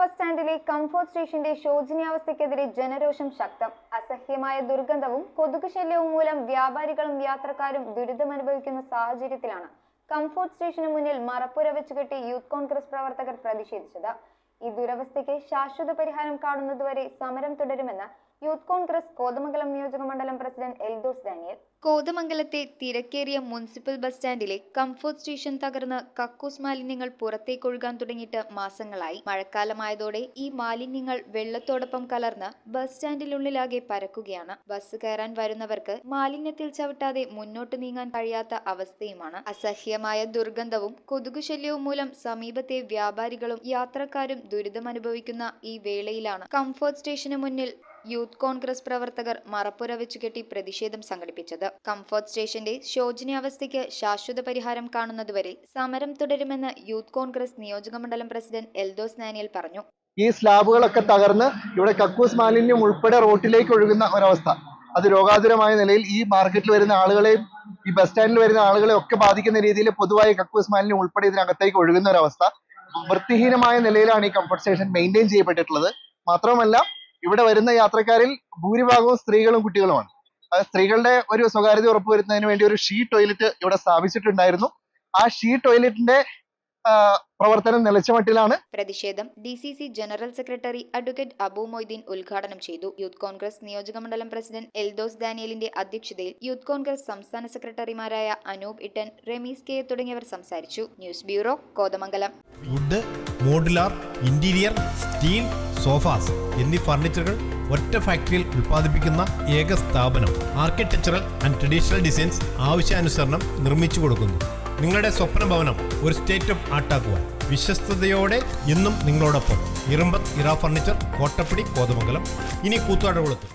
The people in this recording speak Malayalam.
ബസ് സ്റ്റാൻഡിലെ കംഫോർട്ട് സ്റ്റേഷന്റെ ശോചനീയാവസ്ഥയ്ക്കെതിരെ ജനരോഷം ശക്തം. അസഹ്യമായ ദുർഗന്ധവും കൊതുക് ശല്യവും മൂലം വ്യാപാരികളും യാത്രക്കാരും ദുരിതമനുഭവിക്കുന്ന സാഹചര്യത്തിലാണ് കംഫോർട്ട് സ്റ്റേഷന് മുന്നിൽ മറപ്പുര വെച്ചുകെട്ടി യൂത്ത് കോൺഗ്രസ് പ്രവർത്തകർ പ്രതിഷേധിച്ചത്. ഈ ദുരവസ്ഥയ്ക്ക് ശാശ്വത പരിഹാരം കാണുന്നതുവരെ സമരം തുടരുമെന്ന് യൂത്ത് കോൺഗ്രസ് കോതമംഗലം നിയോജക മണ്ഡലം പ്രസിഡന്റ് എൽദോസ് ഡാനിയൽ. കോതമംഗലത്തെ തിരക്കേറിയ മുനിസിപ്പൽ ബസ് സ്റ്റാൻഡിലെ കംഫോർട്ട് സ്റ്റേഷൻ തകർന്ന് കക്കൂസ് മാലിന്യങ്ങൾ പുറത്തേക്കൊഴുകാൻ തുടങ്ങിയിട്ട് മാസങ്ങളായി. മഴക്കാലമായതോടെ ഈ മാലിന്യങ്ങൾ വെള്ളത്തോടൊപ്പം കലർന്ന് ബസ് സ്റ്റാൻഡിനുള്ളിലാകെ പരക്കുകയാണ്. ബസ് കയറാൻ വരുന്നവർക്ക് മാലിന്യത്തിൽ ചവിട്ടാതെ മുന്നോട്ട് നീങ്ങാൻ കഴിയാത്ത അവസ്ഥയുമാണ്. അസഹ്യമായ ദുർഗന്ധവും കൊതുകു ശല്യവും മൂലം സമീപത്തെ വ്യാപാരികളും യാത്രക്കാരും ദുരിതമനുഭവിക്കുന്ന ഈ വേളയിലാണ് കംഫോർട്ട് സ്റ്റേഷന് മുന്നിൽ യൂത്ത് കോൺഗ്രസ് പ്രവർത്തകർ മറപ്പുര വെച്ചുകെട്ടി പ്രതിഷേധം സംഘടിപ്പിച്ചത്. കംഫോർട്ട് സ്റ്റേഷന്റെ ശോചനീയാവസ്ഥയ്ക്ക് ശാശ്വത പരിഹാരം കാണുന്നതുവരെ സമരം തുടരുമെന്ന് യൂത്ത് കോൺഗ്രസ് നിയോജക മണ്ഡലം പ്രസിഡന്റ് എൽദോസ് ഡാനിയൽ പറഞ്ഞു. ഈ സ്ലാബുകളൊക്കെ തകർന്ന് ഇവിടെ കക്കൂസ് മാലിന്യം ഉൾപ്പെടെ റോട്ടിലേക്ക് ഒഴുകുന്ന ഒരവസ്ഥ, അത് രോഗാതുരമായ നിലയിൽ ഈ മാർക്കറ്റിൽ വരുന്ന ആളുകളെയും ഈ ബസ് സ്റ്റാൻഡിൽ വരുന്ന ആളുകളെ ഒക്കെ ബാധിക്കുന്ന രീതിയിൽ പൊതുവായ കക്കൂസ് മാലിന്യം ഉൾപ്പെടെ ഇതിനകത്തേക്ക് ഒഴുകുന്ന ഒരവസ്ഥ. വൃത്തിഹീനമായ നിലയിലാണ് ഈ കംഫോർട്ട് സ്റ്റേഷൻ മെയിൻറ്റെയിൻ ചെയ്യപ്പെട്ടിട്ടുള്ളത്. മാത്രമല്ല, ഇവിടെ വരുന്ന യാത്രക്കാരിൽ ഭൂരിഭാഗവും സ്ത്രീകളും കുട്ടികളുമാണ്. സ്ത്രീകളുടെ ഒരു സ്വകാര്യത ഉറപ്പുവരുത്തുന്നതിന് വേണ്ടി ഒരു ഷീ ടോയ്ലറ്റ് ഇവിടെ സ്ഥാപിച്ചിട്ടുണ്ടായിരുന്നു. ആ ഷീ ടോയ്ലറ്റിന്റെ പ്രവർത്തനം നിലച്ച മട്ടിലാണ്. പ്രതിഷേധം DCC general secretary advocate Abu Moideen ഉദ്ഘാടനം ചെയ്തു. യൂത്ത് കോൺഗ്രസ് നിയോജക മണ്ഡലം പ്രസിഡന്റ് എൽദോസ് ഡാനിയലിന്റെ അധ്യക്ഷതയിൽ യൂത്ത് കോൺഗ്രസ് സംസ്ഥാന സെക്രട്ടറിമാരായ അനൂപ് ഇട്ടൻ, റമീസ് കെ തുടങ്ങിയവർ സംസാരിച്ചു. News bureau, Kothamangalam. Wood, modular, interior, steel, sofas എന്നീ ഫർണിച്ചറുകൾ ഒറ്റ ഫാക്ടറിയിൽ ഉൽപ്പാദിപ്പിക്കുന്ന ഏക സ്ഥാപനം. ആർക്കിടെക്ചറൽ ആൻഡ് ട്രഡീഷണൽ ഡിസൈൻസ് ആവശ്യാനുസരണം നിർമ്മിച്ചു കൊടുക്കുന്നു. നിങ്ങളുടെ സ്വപ്ന ഭവനം ഒരു സ്റ്റേറ്റ് ഓഫ് ആർട്ടാക്കുവാൻ വിശ്വസ്തയോടെ എന്നും നിങ്ങളോടൊപ്പം. ഇറമ്പത്ത് ഇറ ഫർണിച്ചർ, കോട്ടപ്പടി, കോതമംഗലം. ഇനി കൂത്താടുകുളത്ത്.